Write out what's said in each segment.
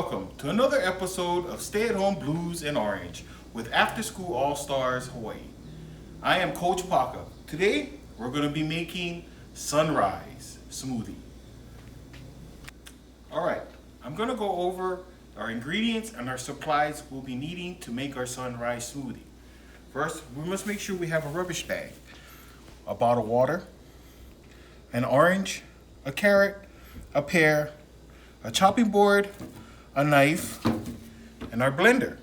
welcome to another episode of Stay at Home Blues and Orange with After School All Stars Hawaii. I am Coach Paka. Today we're going to be making sunrise smoothie. Alright, I'm going to go over our ingredients and our supplies we'll be needing to make our sunrise smoothie. First, we must make sure we have a rubbish bag, a bottle of water, an orange, a carrot, a pear, a chopping board, a knife, and our blender.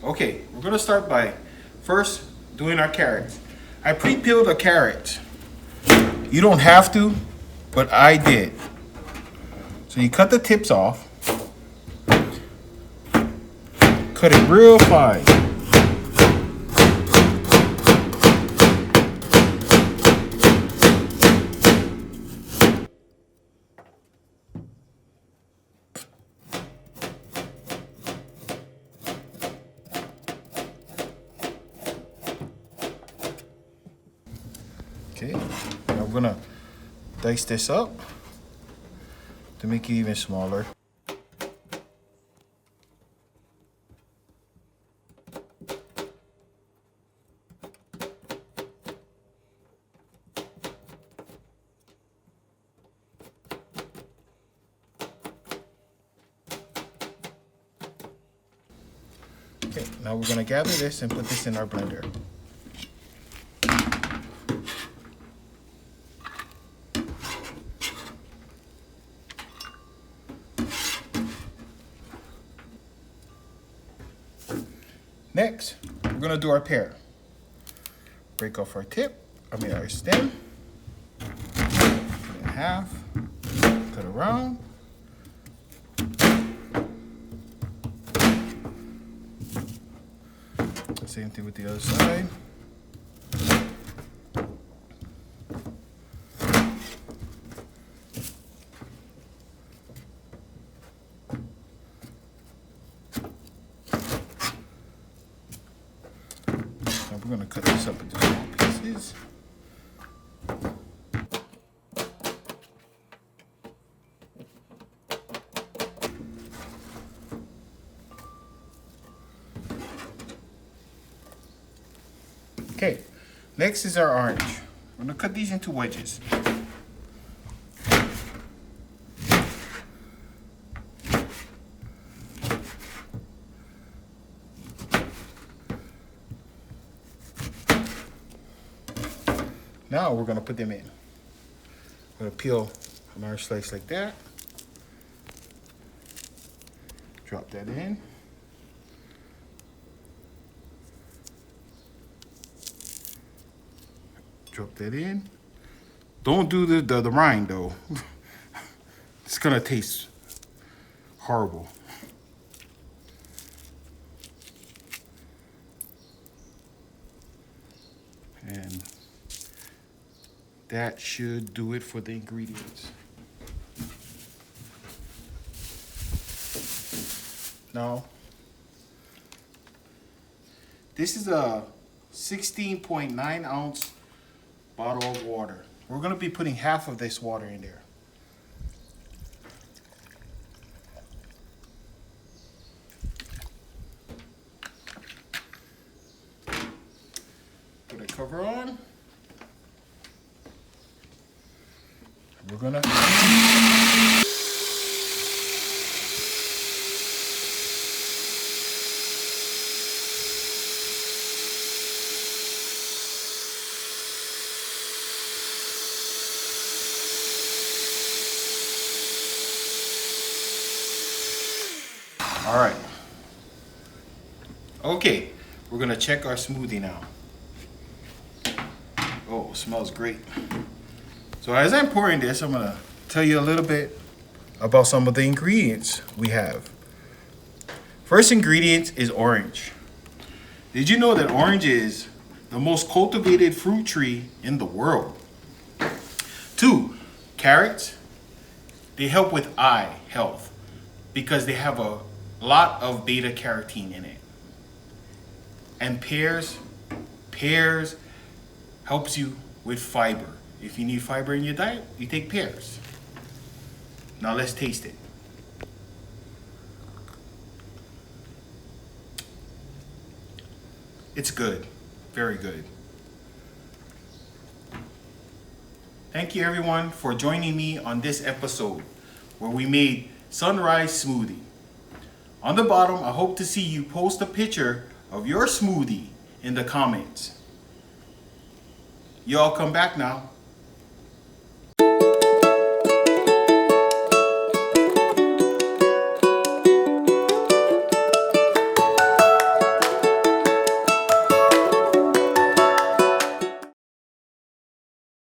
Okay, we're gonna start by first doing our carrots. I pre-peeled a carrot. You don't have to, but I did. So you cut the tips off, cut it real fine. Okay, now we're gonna dice this up to make it even smaller. Okay, now we're gonna gather this and put this in our blender. Next, we're gonna do our pear. Break off our our stem. Cut it in half, cut around. Same thing with the other side. Now we're gonna cut this up into small pieces. Okay, next is our orange. We're gonna cut these into wedges. Now we're gonna put them in. We're gonna peel an orange slice like that. Drop that in. Drop that in. Don't do the rind though. It's gonna taste horrible. And that should do it for the ingredients. Now, this is a 16.9 ounce bottle of water. We're gonna be putting half of this water in there. Put a cover on. We're gonna All right. Okay, we're gonna check our smoothie now. Oh, it smells great. So as I'm pouring this, I'm gonna tell you a little bit about some of the ingredients we have. First ingredient is orange. Did you know that orange is the most cultivated fruit tree in the world? 2, carrots. They help with eye health because they have a lot of beta carotene in it. And pears helps you with fiber. If you need fiber in your diet, you take pears. Now let's taste it. It's good, very good. Thank you everyone for joining me on this episode where we made sunrise smoothie. On the bottom, I hope to see you post a picture of your smoothie in the comments. Y'all come back now.